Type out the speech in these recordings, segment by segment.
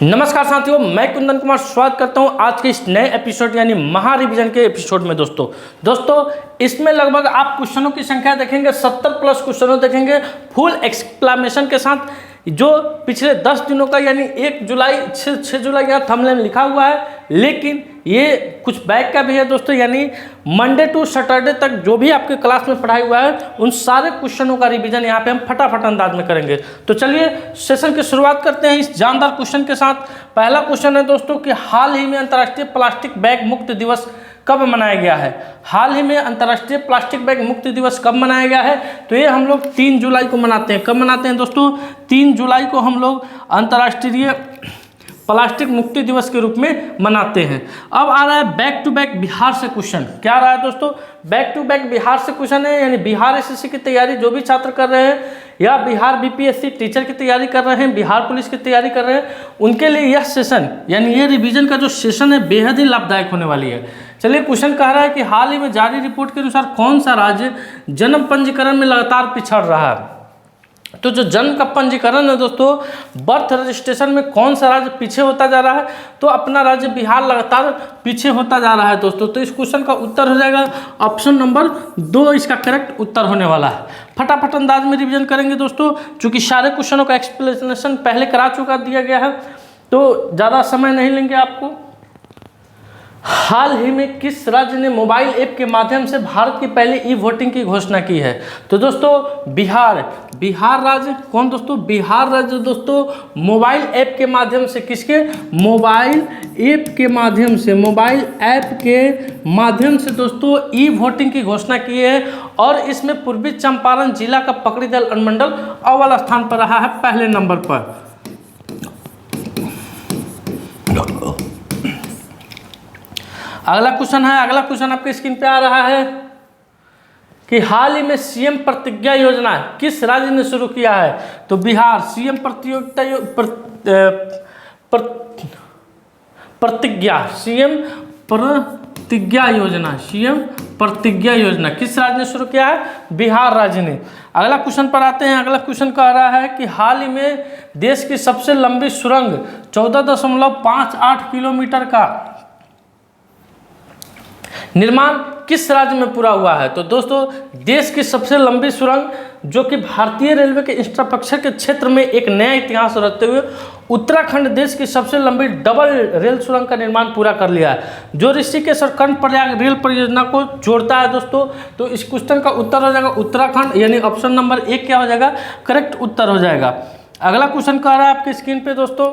नमस्कार साथियों, मैं कुंदन कुमार स्वागत करता हूं आज के इस नए एपिसोड यानी महा रिवीजन के एपिसोड में। दोस्तों इसमें लगभग आप क्वेश्चनों की संख्या देखेंगे 70 प्लस क्वेश्चनों देखेंगे फुल एक्सक्लेमेशन के साथ, जो पिछले 10 दिनों का यानी 1 जुलाई 6 जुलाई यहाँ थंबनेल में लिखा हुआ है, लेकिन ये कुछ बैक का भी है दोस्तों। यानी मंडे टू सैटरडे तक जो भी आपके क्लास में पढ़ाई हुआ है उन सारे क्वेश्चनों का रिवीजन यहाँ पे हम फटाफट अंदाज में करेंगे। तो चलिए सेशन की शुरुआत करते हैं इस जानदार क्वेश्चन के साथ। पहला क्वेश्चन है दोस्तों कि हाल ही में अंतर्राष्ट्रीय प्लास्टिक बैग मुक्त दिवस कब मनाया गया है। हाल ही में अंतर्राष्ट्रीय प्लास्टिक बैग मुक्त दिवस कब मनाया गया है, तो ये हम लोग 3 जुलाई को मनाते हैं। कब मनाते हैं दोस्तों? 3 जुलाई को हम लोग अंतर्राष्ट्रीय प्लास्टिक मुक्ति दिवस के रूप में मनाते हैं। अब आ रहा है बैक टू बैक बिहार से क्वेश्चन। क्या आ रहा है दोस्तों? बैक टू बैक बिहार से क्वेश्चन है, यानी बिहार एसएससी की तैयारी जो भी छात्र कर रहे हैं या बिहार बीपीएससी टीचर की तैयारी कर रहे हैं, बिहार पुलिस की तैयारी कर रहे हैं, उनके लिए यह सेशन यानी ये रिवीजन का जो सेशन है बेहद ही लाभदायक होने वाली है। चलिए क्वेश्चन कह रहा है कि हाल ही में जारी रिपोर्ट के अनुसार कौन सा राज्य जन्म पंजीकरण में लगातार पिछड़ रहा है। तो जो जन्म का पंजीकरण है दोस्तों, बर्थ रजिस्ट्रेशन में कौन सा राज्य पीछे होता जा रहा है, तो अपना राज्य बिहार लगातार पीछे होता जा रहा है दोस्तों। तो इस क्वेश्चन का उत्तर हो जाएगा ऑप्शन नंबर 2, इसका करेक्ट उत्तर होने वाला है। फटाफट अंदाज में रिवीजन करेंगे दोस्तों, चूंकि सारे क्वेश्चनों का एक्सप्लेनेशन पहले करा चुका दिया गया है, तो ज़्यादा समय नहीं लेंगे आपको। हाल ही में किस राज्य ने मोबाइल ऐप के माध्यम से भारत की पहली ई वोटिंग की घोषणा की है, तो दोस्तों बिहार राज्य। कौन दोस्तों? बिहार राज्य दोस्तों मोबाइल ऐप के माध्यम से, किसके? मोबाइल ऐप के माध्यम से दोस्तों ई वोटिंग की घोषणा की है। और इसमें पूर्वी चंपारण जिला का पकड़ी दल अनुमंडल अव्वल स्थान पर रहा है, पहले नंबर पर। अगला क्वेश्चन आपके स्क्रीन पे आ रहा है कि हाल ही में सीएम प्रतिज्ञा योजना किस राज्य ने शुरू किया है, तो बिहार। सीएम प्रतिज्ञा योजना किस राज्य ने शुरू किया है? बिहार राज्य ने। अगला क्वेश्चन पर आते हैं। अगला क्वेश्चन कह रहा है कि हाल ही में देश की सबसे लंबी सुरंग 14.58 किलोमीटर का निर्माण किस राज्य में पूरा हुआ है, तो दोस्तों देश की सबसे लंबी सुरंग जो कि भारतीय रेलवे के इंफ्रास्ट्रक्चर के क्षेत्र में एक नया इतिहास रखते हुए उत्तराखंड देश की सबसे लंबी डबल रेल सुरंग का निर्माण पूरा कर लिया है, जो ऋषिकेश और कर्णप्रयाग रेल परियोजना को जोड़ता है दोस्तों। तो इस क्वेश्चन का उत्तर हो जाएगा उत्तराखंड, यानी ऑप्शन नंबर 1 क्या हो जाएगा? करेक्ट उत्तर हो जाएगा। अगला क्वेश्चन कह रहा है आपके स्क्रीन पे दोस्तों,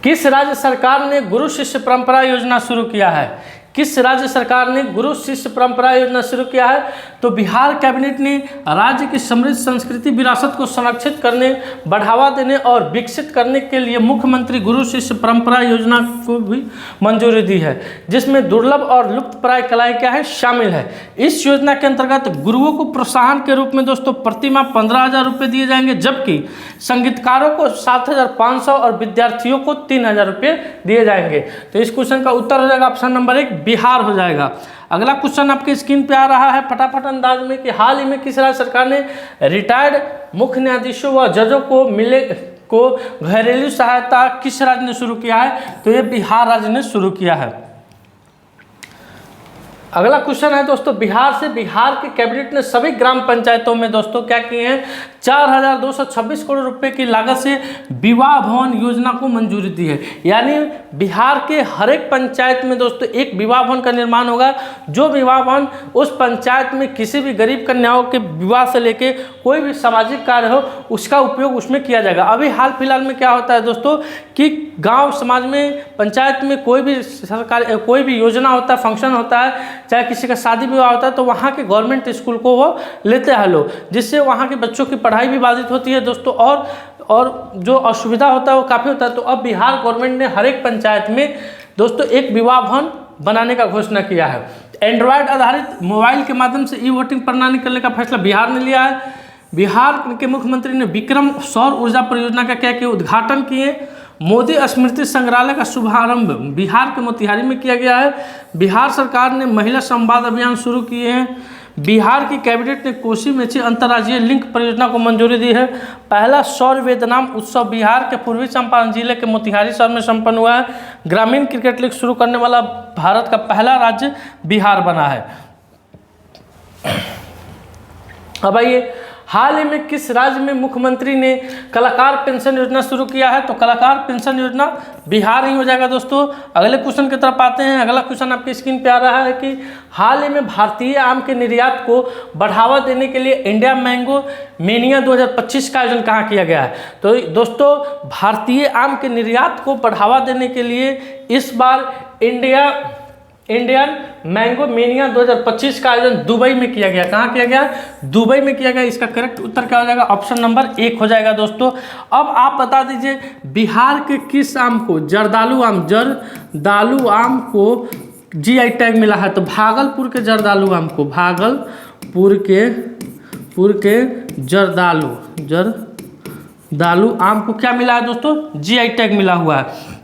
किस राज्य सरकार ने गुरु शिष्य परंपरा योजना शुरू किया है? किस राज्य सरकार ने गुरु शिष्य परंपरा योजना शुरू किया है, तो बिहार कैबिनेट ने राज्य की समृद्ध संस्कृति विरासत को संरक्षित करने, बढ़ावा देने और विकसित करने के लिए मुख्यमंत्री गुरु शिष्य परंपरा योजना को भी मंजूरी दी है, जिसमें दुर्लभ और लुप्तप्राय कलाएं क्या है? शामिल है। इस योजना के अंतर्गत गुरुओं को प्रोत्साहन के रूप में दोस्तों प्रतिमाह 15,000 रुपये दिए जाएंगे, जबकि संगीतकारों को 7,500 और विद्यार्थियों को 3,000 रुपये दिए जाएंगे। तो इस क्वेश्चन का उत्तर हो जाएगा ऑप्शन नंबर 1 बिहार हो जाएगा। अगला क्वेश्चन आपके स्क्रीन पे आ रहा है फटाफट अंदाज में कि हाल ही में किस राज्य सरकार ने रिटायर्ड मुख्य न्यायाधीशों व जजों को घरेलू सहायता किस राज्य ने शुरू किया है, तो ये बिहार राज्य ने शुरू किया है। अगला क्वेश्चन है दोस्तों बिहार से। बिहार के कैबिनेट ने सभी ग्राम पंचायतों में दोस्तों क्या किए हैं? 4,226 करोड़ रुपए की लागत से विवाह भवन योजना को मंजूरी दी है। यानी बिहार के हर एक पंचायत में दोस्तों एक विवाह भवन का निर्माण होगा, जो विवाह भवन उस पंचायत में किसी भी गरीब कन्याओं के विवाह से लेके कोई भी सामाजिक कार्य हो उसका उपयोग उसमें किया जाएगा। अभी हाल फिलहाल में क्या होता है दोस्तों कि गाँव समाज में पंचायत में कोई भी सरकार कोई भी योजना होता है, फंक्शन होता है, चाहे किसी का शादी विवाह होता है, तो वहाँ के गवर्नमेंट स्कूल को वो लेते हैं लोग, जिससे वहाँ के बच्चों की पढ़ाई भी बाधित होती है दोस्तों, और जो असुविधा होता है वो काफ़ी होता है। तो अब बिहार गवर्नमेंट ने हर एक पंचायत में दोस्तों एक विवाह भवन बनाने का घोषणा किया है। एंड्रॉयड आधारित मोबाइल के माध्यम से ई वोटिंग प्रणाली करने का फैसला बिहार ने लिया है। बिहार के मुख्यमंत्री ने विक्रम सौर ऊर्जा परियोजना का क्या किया? उद्घाटन किए। मोदी स्मृति संग्रहालय का शुभारंभ बिहार के मोतिहारी में किया गया है। बिहार सरकार ने महिला संवाद अभियान शुरू किए हैं। बिहार की कैबिनेट ने कोसी मेची अंतर्राज्यीय लिंक परियोजना को मंजूरी दी है। पहला सौर वेदनाम उत्सव बिहार के पूर्वी चंपारण जिले के मोतिहारी शहर में संपन्न हुआ है। ग्रामीण क्रिकेट लीग शुरू करने वाला भारत का पहला राज्य बिहार बना है। अब आइए, हाल ही में किस राज्य में मुख्यमंत्री ने कलाकार पेंशन योजना शुरू किया है? तो कलाकार पेंशन योजना बिहार ही हो जाएगा दोस्तों। अगले क्वेश्चन की तरफ आते हैं। अगला क्वेश्चन आपकी स्क्रीन पे आ रहा है कि हाल ही में भारतीय आम के निर्यात को बढ़ावा देने के लिए इंडिया मैंगो मेनिया 2025 का आयोजन कहाँ किया गया है? तो दोस्तों, भारतीय आम के निर्यात को बढ़ावा देने के लिए इस बार इंडियन मैंगो मेनिया 2025 का आयोजन दुबई में किया गया। कहाँ किया गया? दुबई में किया गया। इसका करेक्ट उत्तर क्या हो जाएगा? ऑप्शन नंबर 1 हो जाएगा दोस्तों। अब आप बता दीजिए, बिहार के किस आम को, जर्दालू आम को जीआई टैग मिला है? तो भागलपुर के जर्दालू आम को, भागलपुर के जर्दालू आम को क्या मिला है दोस्तों? जीआई टैग मिला हुआ है।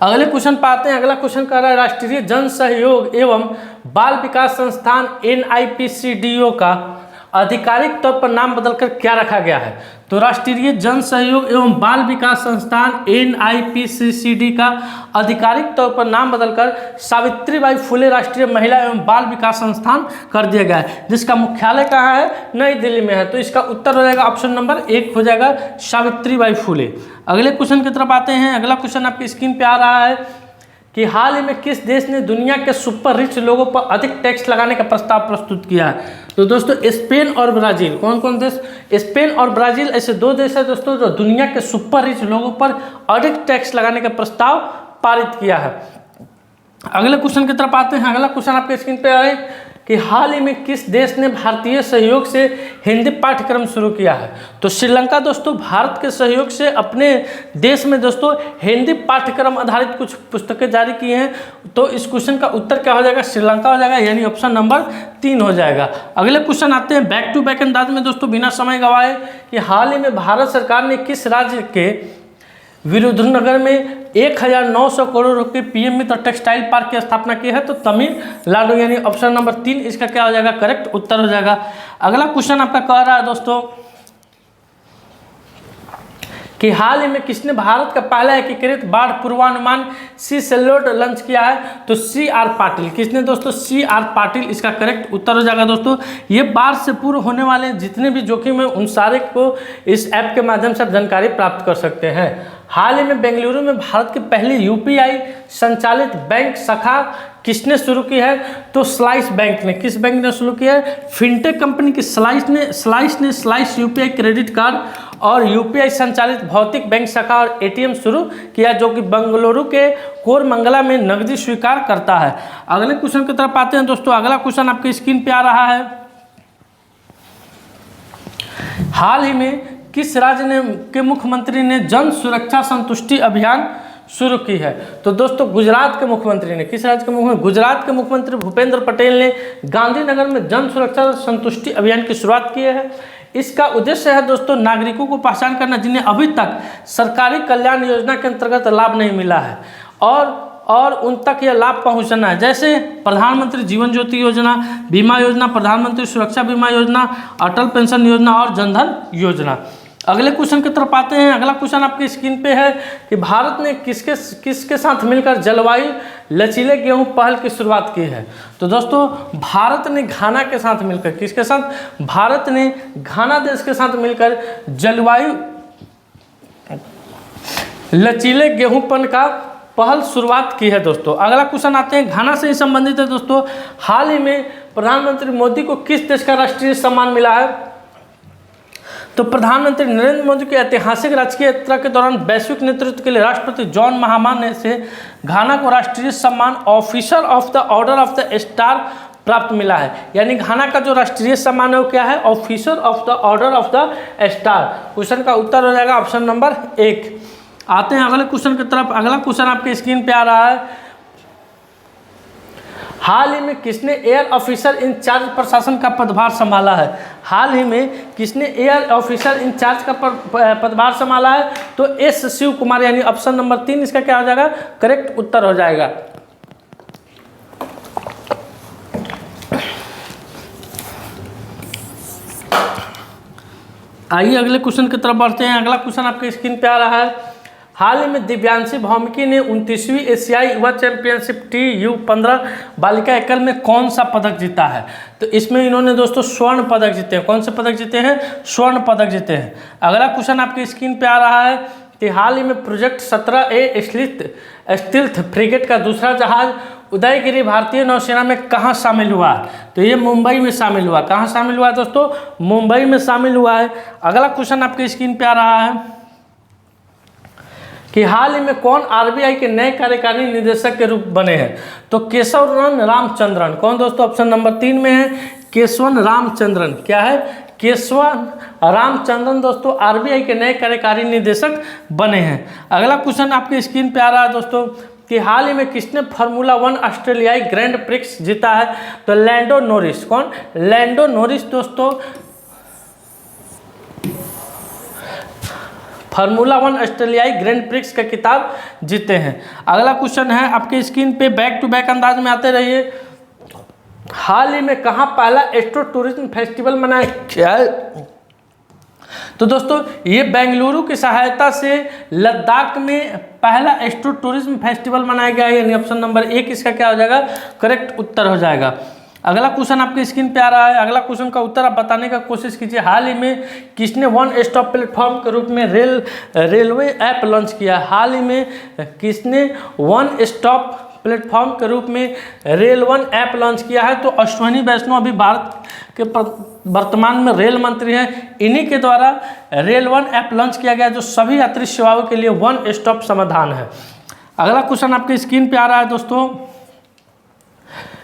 अगले क्वेश्चन पर आते हैं। अगला क्वेश्चन कर रहा है, राष्ट्रीय जन सहयोग एवं बाल विकास संस्थान NIPCDO का आधिकारिक तौर पर नाम बदलकर क्या रखा गया है? तो राष्ट्रीय जन सहयोग एवं बाल विकास संस्थान NIPCD का आधिकारिक तौर पर नाम बदलकर सावित्रीबाई फुले राष्ट्रीय महिला एवं बाल विकास संस्थान कर दिया गया है, जिसका मुख्यालय कहाँ है? नई दिल्ली में है। तो इसका उत्तर हो जाएगा ऑप्शन नंबर 1 हो जाएगा, सावित्रीबाई फुले। अगले क्वेश्चन की तरफ आते हैं। अगला क्वेश्चन आपकी स्क्रीन पे आ रहा है कि हाल ही में किस देश ने दुनिया के सुपर रिच लोगों पर अधिक टैक्स लगाने का प्रस्ताव प्रस्तुत किया है? तो दोस्तों, स्पेन और ब्राज़ील। कौन कौन देश? स्पेन और ब्राज़ील ऐसे 2 देश हैं दोस्तों जो दुनिया के सुपर रिच लोगों पर अधिक टैक्स लगाने का प्रस्ताव पारित किया है। अगले क्वेश्चन की तरफ आते हैं। अगला क्वेश्चन आपके स्क्रीन पे आए कि हाल ही में किस देश ने भारतीय सहयोग से हिंदी पाठ्यक्रम शुरू किया है? तो श्रीलंका दोस्तों भारत के सहयोग से अपने देश में दोस्तों हिंदी पाठ्यक्रम आधारित कुछ पुस्तकें जारी की हैं। तो इस क्वेश्चन का उत्तर क्या हो जाएगा? श्रीलंका हो जाएगा, यानी ऑप्शन नंबर 3 हो जाएगा। अगले क्वेश्चन आते हैं बैक टू बैक अंदाज में दोस्तों, बिना समय गवाए, कि हाल ही में भारत सरकार ने किस राज्य के विरुधुनगर में 1900 करोड़ रुपये PM मित्र टेक्सटाइल पार्क की स्थापना की है? तो तमिलनाडु, यानी ऑप्शन नंबर 3 इसका क्या हो जाएगा? करेक्ट उत्तर हो जाएगा। अगला क्वेश्चन आपका कह रहा है दोस्तों कि हाल ही में किसने भारत का पहला एकीकृत बाढ़ पूर्वानुमान CSALOT लॉन्च किया है? तो CR पाटिल। किसने दोस्तों? CR पाटिल इसका करेक्ट उत्तर हो जाएगा दोस्तों। ये बाढ़ से पूर्व होने वाले जितने भी जोखिम है उन सारे को इस ऐप के माध्यम से आप जानकारी प्राप्त कर सकते हैं। हाल ही में बेंगलुरु में भारत की पहली UPI संचालित बैंक शाखा किसने शुरू की है? तो स्लाइस बैंक ने। किस बैंक ने शुरू किया है? फिनटेक कंपनी की स्लाइस UPI क्रेडिट कार्ड और UPI संचालित भौतिक बैंक शाखा और ATM शुरू किया, जो कि बेंगलुरु के कोरमंगला में नकदी स्वीकार करता है। अगले क्वेश्चन की तरफ आते हैं दोस्तों। अगला क्वेश्चन आपकी स्क्रीन पे आ रहा है, हाल ही में किस राज्य के मुख्यमंत्री ने जन सुरक्षा संतुष्टि अभियान शुरू की है? तो दोस्तों, गुजरात के मुख्यमंत्री ने। किस राज्य के मुख्यमंत्री? गुजरात के मुख्यमंत्री भूपेंद्र पटेल ने गांधीनगर में जन सुरक्षा संतुष्टि अभियान की शुरुआत की है। इसका उद्देश्य है दोस्तों नागरिकों को पहचान करना जिन्हें अभी तक सरकारी कल्याण योजना के अंतर्गत लाभ नहीं मिला है और उन तक यह लाभ पहुंचाना है, जैसे प्रधानमंत्री जीवन ज्योति योजना, बीमा योजना, प्रधानमंत्री सुरक्षा बीमा योजना, अटल पेंशन योजना और जनधन योजना। अगले क्वेश्चन की तरफ आते हैं। अगला क्वेश्चन आपकी स्क्रीन पे है कि भारत ने किसके साथ मिलकर जलवायु लचीले गेहूं पहल की शुरुआत की है? तो दोस्तों, भारत ने घाना के साथ मिलकर, किसके साथ? भारत ने घाना देश के साथ मिलकर जलवायु लचीले गेहूंपन का पहल शुरुआत की है दोस्तों। अगला क्वेश्चन आते हैं, घाना से ही संबंधित है दोस्तों। हाल ही में प्रधानमंत्री मोदी को किस देश का राष्ट्रीय सम्मान मिला है? तो प्रधानमंत्री नरेंद्र मोदी की ऐतिहासिक राजकीय यात्रा के दौरान वैश्विक नेतृत्व के लिए राष्ट्रपति जॉन महामा से घाना को राष्ट्रीय सम्मान officer of the order of the star प्राप्त मिला है। यानी घाना का जो राष्ट्रीय सम्मान है वो क्या है? Officer of the order of the star. Question का उत्तर हो जाएगा ऑप्शन नंबर 1। आते हैं अगले क्वेश्चन की तरफ। अगला क्वेश्चन आपके स्क्रीन पे आ रहा है, हाल ही में किसने एयर ऑफिसर इंचार्ज प्रशासन का पदभार संभाला है? हाल ही में किसने एयर ऑफिसर इंचार्ज का पदभार संभाला है? तो S शिव कुमार, यानी ऑप्शन नंबर 3 इसका क्या हो जाएगा? करेक्ट उत्तर हो जाएगा। आइए अगले क्वेश्चन की तरफ बढ़ते हैं। अगला क्वेश्चन आपके स्क्रीन पे आ रहा है। हाल ही में दिव्यांशी भौमिकी ने 29वीं एशियाई युवा चैंपियनशिप TU15 बालिका एकल में कौन सा पदक जीता है? तो इसमें इन्होंने दोस्तों स्वर्ण पदक जीते हैं। कौन से पदक जीते हैं? स्वर्ण पदक जीते हैं। अगला क्वेश्चन आपके स्क्रीन पे आ रहा है कि हाल ही में प्रोजेक्ट 17A स्टिल्थ फ्रिगेट का दूसरा जहाज उदयगिरी भारतीय नौसेना में कहाँ शामिल हुआ है? तो ये मुंबई में शामिल हुआ। कहाँ शामिल हुआ है दोस्तों? मुंबई में शामिल हुआ है। अगला क्वेश्चन आपके स्क्रीन पे आ रहा है कि हाल ही में कौन RBI के नए कार्यकारी निदेशक के रूप बने हैं? तो केशवन रामचंद्रन। कौन दोस्तों? ऑप्शन नंबर 3 में है केशवन रामचंद्रन। क्या है? केशवन रामचंद्रन दोस्तों RBI के नए कार्यकारी निदेशक बने हैं। अगला क्वेश्चन आपके स्क्रीन पे आ रहा है दोस्तों कि हाल ही में किसने फार्मूला 1 ऑस्ट्रेलियाई ग्रैंड प्रिक्स जीता है? तो लैंडो नॉरिस। कौन? लैंडो नॉरिस दोस्तों फार्मूला 1 ऑस्ट्रेलियाई ग्रैंड प्रिक्स का खिताब जीते हैं। अगला क्वेश्चन है आपके स्क्रीन पे, बैक टू बैक अंदाज में आते रहिए। हाल ही में कहाँ पहला एस्ट्रो टूरिज्म फेस्टिवल मनाया गया? तो दोस्तों ये बेंगलुरु की सहायता से लद्दाख में पहला एस्ट्रो टूरिज्म फेस्टिवल मनाया गया है, यानी ऑप्शन नंबर 1 इसका क्या हो जाएगा? करेक्ट उत्तर हो जाएगा। अगला क्वेश्चन आपके स्क्रीन पे आ रहा है। अगला क्वेश्चन का उत्तर आप बताने का कोशिश कीजिए। हाल ही में किसने वन स्टॉप प्लेटफॉर्म के रूप में रेलवे ऐप लॉन्च किया? हाल ही में किसने वन स्टॉप प्लेटफॉर्म के रूप में रेल1 ऐप लॉन्च किया है? तो अश्विनी वैष्णव अभी भारत के वर्तमान में रेल मंत्री हैं। इन्हीं के द्वारा रेल1 ऐप लॉन्च किया गया जो सभी यात्री सेवाओं के लिए वन स्टॉप समाधान है। अगला क्वेश्चन आपके स्क्रीन पे आ रहा है दोस्तों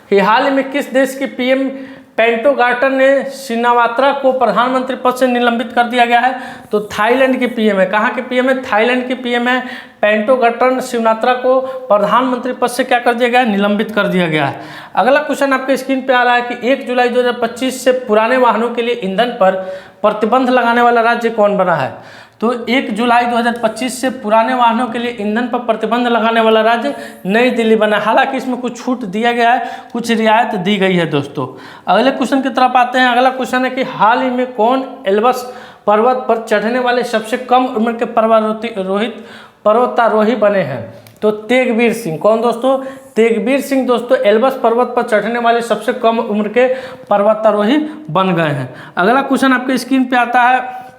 कि हाल ही में किस देश के PM पेंटो गार्टर ने श्रीवास्तव को प्रधानमंत्री पद से निलंबित कर दिया गया है? तो थाईलैंड के PM है। कहाँ के PM है? थाईलैंड के PM है। पेंटो गार्टर श्रीवास्तव को प्रधानमंत्री पद से क्या कर दिया गया है? निलंबित कर दिया गया है। अगला क्वेश्चन आपके स्क्रीन पे आ रहा है कि 1 जुलाई 2025 से पुराने वाहनों के लिए ईंधन पर प्रतिबंध लगाने वाला राज्य कौन बना है? तो 1 जुलाई 2025 से पुराने वाहनों के लिए ईंधन पर प्रतिबंध लगाने वाला राज्य नई दिल्ली बना। हालांकि इसमें कुछ छूट दिया गया है, कुछ रियायत दी गई है दोस्तों। अगले क्वेश्चन की तरफ आते हैं। अगला क्वेश्चन है कि हाल ही में कौन एल्ब्रस पर्वत पर चढ़ने वाले सबसे कम उम्र के पर्वतारोही बने हैं? तो तेगवीर सिंह। कौन दोस्तों? तेगवीर सिंह दोस्तों एल्ब्रस पर्वत पर चढ़ने वाले सबसे कम उम्र के पर्वतारोही बन गए हैं। अगला क्वेश्चन आपके स्क्रीन पे आता है।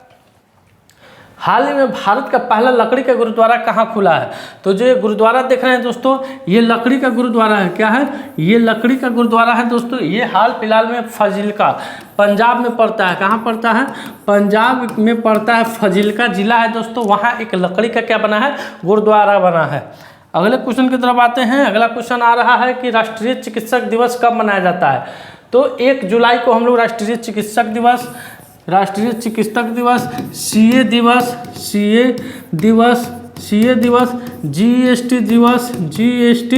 हाल ही में भारत का पहला लकड़ी का गुरुद्वारा कहाँ खुला है? तो जो ये गुरुद्वारा देख रहे हैं दोस्तों, ये लकड़ी का गुरुद्वारा है। क्या है? ये लकड़ी का गुरुद्वारा है दोस्तों। ये हाल फिलहाल में फाजिल्का पंजाब में पड़ता है। कहाँ पड़ता है? पंजाब में पड़ता है। फाजिल्का जिला है दोस्तों, वहाँ एक लकड़ी का क्या बना है? गुरुद्वारा बना है। अगले क्वेश्चन की तरफ आते हैं। अगला क्वेश्चन आ रहा है कि राष्ट्रीय चिकित्सक दिवस कब मनाया जाता है? तो 1 जुलाई को हम लोग राष्ट्रीय चिकित्सक दिवस, CA दिवस, GST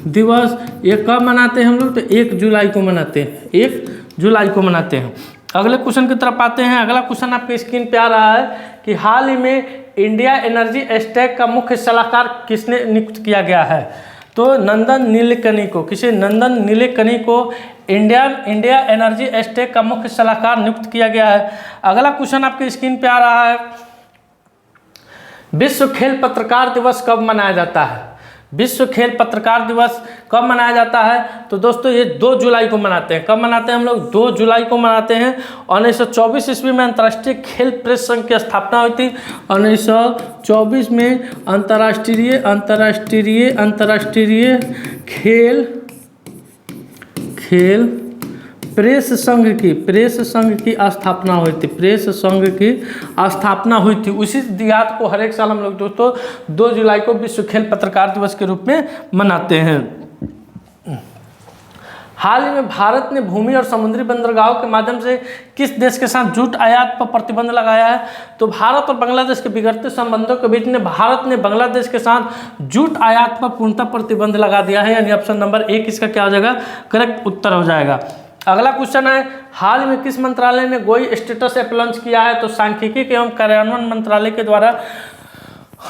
दिवस ये कब मनाते हैं हम लोग? तो 1 जुलाई को मनाते हैं। 1 जुलाई को मनाते हैं। अगले क्वेश्चन की तरफ आते हैं। अगला क्वेश्चन आपके स्क्रीन पे आ रहा है कि हाल ही में इंडिया एनर्जी स्टैक का मुख्य सलाहकार किसने नियुक्त किया गया है? तो नंदन नीलेकनी को। किसे? नंदन नीलेकनी को इंडिया एनर्जी स्टैक का मुख्य सलाहकार नियुक्त किया गया है। अगला क्वेश्चन आपके स्क्रीन पे आ रहा है। विश्व खेल पत्रकार दिवस कब मनाया जाता है? विश्व खेल पत्रकार दिवस कब मनाया जाता है? तो दोस्तों ये 2 जुलाई को मनाते हैं। कब मनाते हैं हम लोग? 2 जुलाई को मनाते हैं। 1924 ईस्वी में अंतर्राष्ट्रीय खेल प्रेस संघ की स्थापना हुई थी। 1924 में अंतर्राष्ट्रीय खेल प्रेस संघ की स्थापना हुई थी। प्रेस संघ की स्थापना हुई थी। उसी याद को हर एक साल हम लोग दोस्तों 2 जुलाई को विश्व खेल पत्रकार दिवस के रूप में मनाते हैं। हाल ही में भारत ने भूमि और समुद्री बंदरगाहों के माध्यम से किस देश के साथ जूट आयात पर प्रतिबंध लगाया है? तो भारत और बांग्लादेश के बिगड़ते संबंधों के बीच में भारत ने बांग्लादेश के साथ जूट आयात पर पूर्णतः प्रतिबंध लगा दिया है, यानी ऑप्शन नंबर 1 इसका क्या हो जाएगा? करेक्ट उत्तर हो जाएगा। अगला क्वेश्चन है हाल में किस मंत्रालय ने गोई स्टेटस ऐप लॉन्च किया है? तो सांख्यिकी एवं कार्यान्वयन मंत्रालय के द्वारा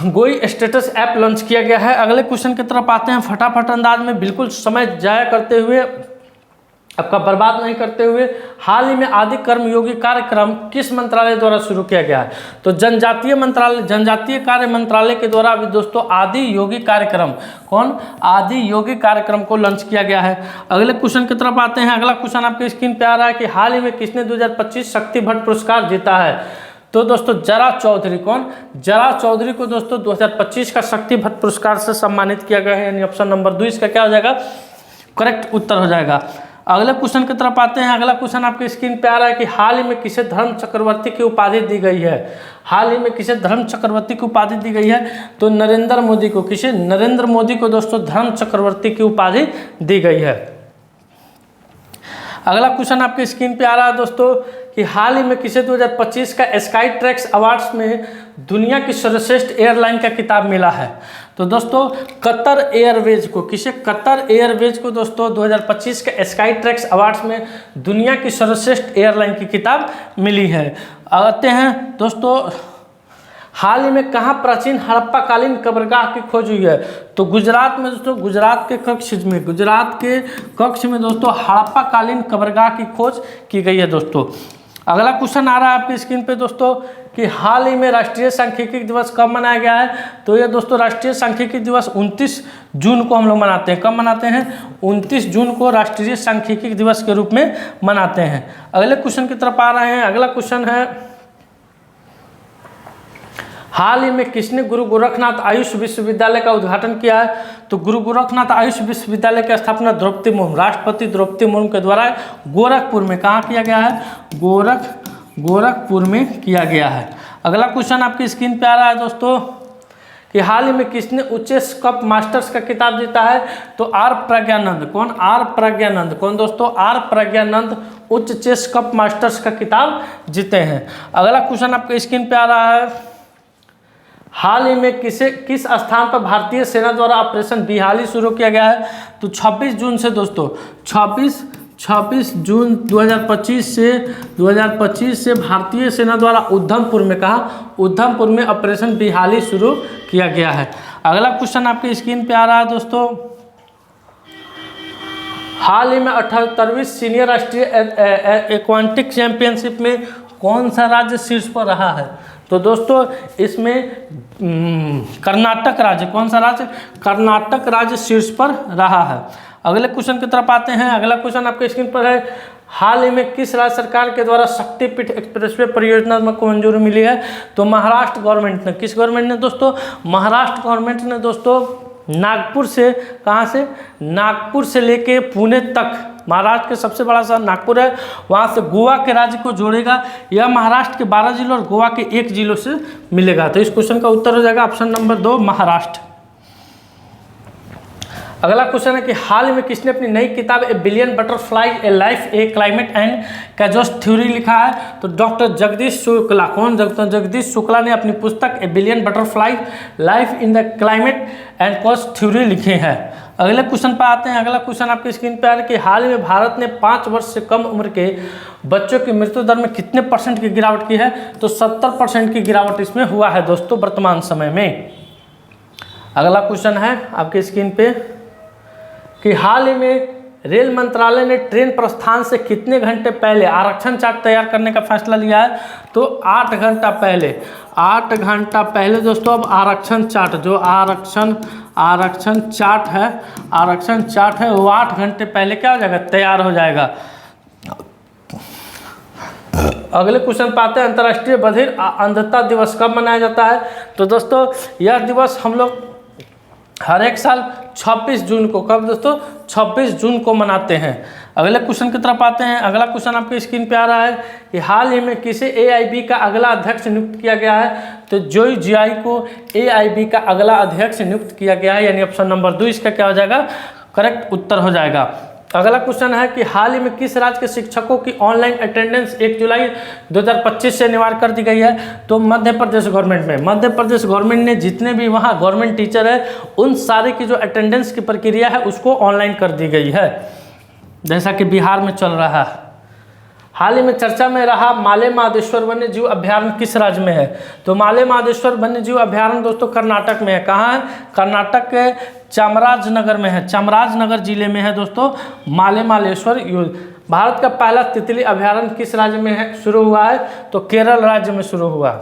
गोई स्टेटस ऐप लॉन्च किया गया है। अगले क्वेश्चन की तरफ आते हैं फटाफट अंदाज में, बिल्कुल समय जाया करते हुए। आपका बर्बाद नहीं करते हुए हाल ही में आदि कर्मयोगी कार्यक्रम किस मंत्रालय द्वारा शुरू किया गया है? तो जनजातीय कार्य मंत्रालय के द्वारा अभी दोस्तों आदि योगी कार्यक्रम आदि योगी कार्यक्रम को लॉन्च किया गया है। अगले क्वेश्चन की तरफ आते हैं। अगला क्वेश्चन आपके स्क्रीन पे आ रहा है कि हाल ही में किसने 2025 शक्ति भट्ट पुरस्कार जीता है? तो दोस्तों जरा चौधरी। जरा चौधरी को दोस्तों 2025 का शक्ति भट्ट पुरस्कार से सम्मानित किया गया है, यानी ऑप्शन नंबर 2 इसका क्या हो जाएगा? करेक्ट उत्तर हो जाएगा। अगले क्वेश्चन की तरफ आते हैं। अगला क्वेश्चन आपके स्क्रीन पे आ रहा है कि हाल ही में किसे धर्म चक्रवर्ती की उपाधि दी गई है? हाल ही में किसे धर्म चक्रवर्ती की उपाधि दी गई है? तो नरेंद्र मोदी को। किसे? नरेंद्र मोदी को दोस्तों धर्म चक्रवर्ती की उपाधि दी गई है। अगला क्वेश्चन आपके स्क्रीन पे आ रहा है दोस्तों कि हाल ही में किसे 2025 का स्काई ट्रैक्स अवार्ड्स में दुनिया की सर्वश्रेष्ठ एयरलाइन का खिताब मिला है? तो दोस्तों कतर एयरवेज को। किसे? कतर एयरवेज को दोस्तों 2025 के स्काई ट्रैक्स अवार्ड्स में दुनिया की सर्वश्रेष्ठ एयरलाइन की खिताब मिली है। आते हैं दोस्तों हाल ही में कहाँ प्राचीन हड़प्पा कालीन कब्रगाह की खोज हुई है? तो गुजरात में दोस्तों, गुजरात के कक्ष में दोस्तों हड़प्पा कालीन कब्रगाह की खोज की गई है दोस्तों। अगला क्वेश्चन आ रहा है आपकी स्क्रीन पे दोस्तों कि हाल ही में राष्ट्रीय सांख्यिकी दिवस कब मनाया गया है? तो ये दोस्तों राष्ट्रीय सांख्यिकी दिवस 29 जून को हम लोग मनाते हैं। कब मनाते हैं? 29 जून को राष्ट्रीय सांख्यिकी दिवस के रूप में मनाते हैं। अगले क्वेश्चन की तरफ आ रहे हैं। अगला क्वेश्चन है हाल ही में किसने गुरु गोरखनाथ आयुष विश्वविद्यालय का उद्घाटन किया है? तो गुरु गोरखनाथ आयुष विश्वविद्यालय की स्थापना द्रौपदी मुर्मू, राष्ट्रपति द्रौपदी मुर्मू के द्वारा गोरखपुर में कहाँ किया गया है? गोरखपुर में किया गया है। अगला क्वेश्चन आपकी स्क्रीन पे आ रहा है दोस्तों कि हाल ही में किसने उच्चेस कप मास्टर्स का खिताब जीता है? तो आर प्रज्ञानंद। आर प्रज्ञानंद। दोस्तों? आर प्रज्ञानंद उच्च चेस कप मास्टर्स का खिताब जीते हैं। अगला क्वेश्चन आपके स्क्रीन पे आ रहा है हाल ही में किस स्थान पर भारतीय सेना द्वारा ऑपरेशन बिहाली शुरू किया गया है? तो 26 जून से दोस्तों 26 जून 2025 से भारतीय सेना द्वारा उधमपुर में ऑपरेशन बिहाली शुरू किया गया है। अगला क्वेश्चन आपके स्क्रीन पे आ रहा है दोस्तों हाल ही में 78वीं सीनियर राष्ट्रीय एक्वाटिक चैंपियनशिप में कौन सा राज्य शीर्ष पर रहा है? तो दोस्तों इसमें कर्नाटक राज्य। कौन सा राज्य? कर्नाटक राज्य शीर्ष पर रहा है। अगले क्वेश्चन की तरफ आते हैं। अगला क्वेश्चन आपके स्क्रीन पर है हाल ही में किस राज्य सरकार के द्वारा शक्तिपीठ एक्सप्रेसवे परियोजना को मंजूरी मिली है? तो महाराष्ट्र गवर्नमेंट ने। किस गवर्नमेंट ने दोस्तों? महाराष्ट्र गवर्नमेंट ने दोस्तों नागपुर से, कहाँ से? नागपुर से लेके पुणे तक, महाराष्ट्र के सबसे बड़ा शहर नागपुर है, वहाँ से गोवा के राज्य को जोड़ेगा। यह महाराष्ट्र के 12 जिलों और गोवा के 1 जिलों से मिलेगा। तो इस क्वेश्चन का उत्तर हो जाएगा ऑप्शन नंबर 2 महाराष्ट्र। अगला क्वेश्चन है कि हाल ही में किसने अपनी नई किताब a billion butterfly a life a climate and chaos theory लिखा है? तो डॉक्टर जगदीश शुक्ला। कौन? जगदीश शुक्ला ने अपनी पुस्तक ए billion butterfly life in the climate and cause theory लिखे हैं। अगले क्वेश्चन पर आते हैं। अगला क्वेश्चन आपकी स्क्रीन पर आ रहा है कि हाल ही में भारत ने 5 वर्ष से कम उम्र के बच्चों की मृत्यु दर में कितने % की गिरावट की है? तो 70% की गिरावट इसमें हुआ है दोस्तों वर्तमान समय में। अगला क्वेश्चन है आपकी स्क्रीन पे कि हाल ही में रेल मंत्रालय ने ट्रेन प्रस्थान से कितने घंटे पहले आरक्षण चार्ट तैयार करने का फैसला लिया है? तो 8 घंटा पहले। 8 घंटा पहले दोस्तों अब आरक्षण चार्ट, जो आरक्षण चार्ट है वो 8 घंटे पहले क्या हो जाएगा? तैयार हो जाएगा। अगले क्वेश्चन पे आते हैं अंतर्राष्ट्रीय बधिर अंधता दिवस कब मनाया जाता है? तो दोस्तों यह दिवस हम लोग हर एक साल 26 जून को, कब दोस्तों? 26 जून को मनाते हैं। अगले क्वेश्चन की तरफ आते हैं। अगला क्वेश्चन आपके स्क्रीन पे आ रहा है कि हाल ही में किसे AIB का अगला अध्यक्ष नियुक्त किया गया है? तो जोई जियाई को AIB का अगला अध्यक्ष नियुक्त किया गया है, यानी ऑप्शन नंबर 2 इसका क्या हो जाएगा? करेक्ट उत्तर हो जाएगा। अगला क्वेश्चन है कि हाल ही में किस राज्य के शिक्षकों की ऑनलाइन अटेंडेंस 1 जुलाई 2025 से अनिवार्य कर दी गई है? तो मध्य प्रदेश गवर्नमेंट में। मध्य प्रदेश गवर्नमेंट ने जितने भी वहाँ गवर्नमेंट टीचर है उन सारे की जो अटेंडेंस की प्रक्रिया है उसको ऑनलाइन कर दी गई है, जैसा कि बिहार में चल रहा है। हाल ही में चर्चा में रहा माले महादेश्वर वन्य जीव अभ्यारण्य किस राज्य में है? तो माले महादेश्वर वन्य जीव अभ्यारण्य दोस्तों कर्नाटक में है। कहाँ है? कर्नाटक के चामराजनगर में है, चामराजनगर जिले में है दोस्तों माले महादेश्वर। भारत का पहला तितली अभ्यारण्य किस राज्य में है शुरू हुआ है? तो केरल राज्य में शुरू हुआ।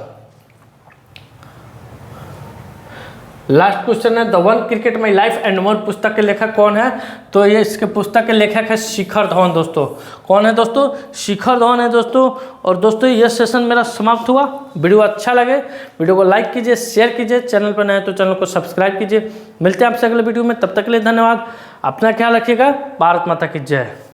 लास्ट क्वेश्चन है, the one cricket my life and more पुस्तक के लेखक कौन है? तो ये इसके पुस्तक के लेखक है शिखर धवन दोस्तों। कौन है दोस्तों? शिखर धवन है दोस्तों। और दोस्तों ये सेशन मेरा समाप्त हुआ। वीडियो अच्छा लगे वीडियो को लाइक कीजिए, शेयर कीजिए, चैनल पर नए हैं तो चैनल को सब्सक्राइब कीजिए। मिलते हैं आपसे अगले वीडियो में, तब तक के लिए धन्यवाद। अपना ख्याल रखिएगा। भारत माता की जय।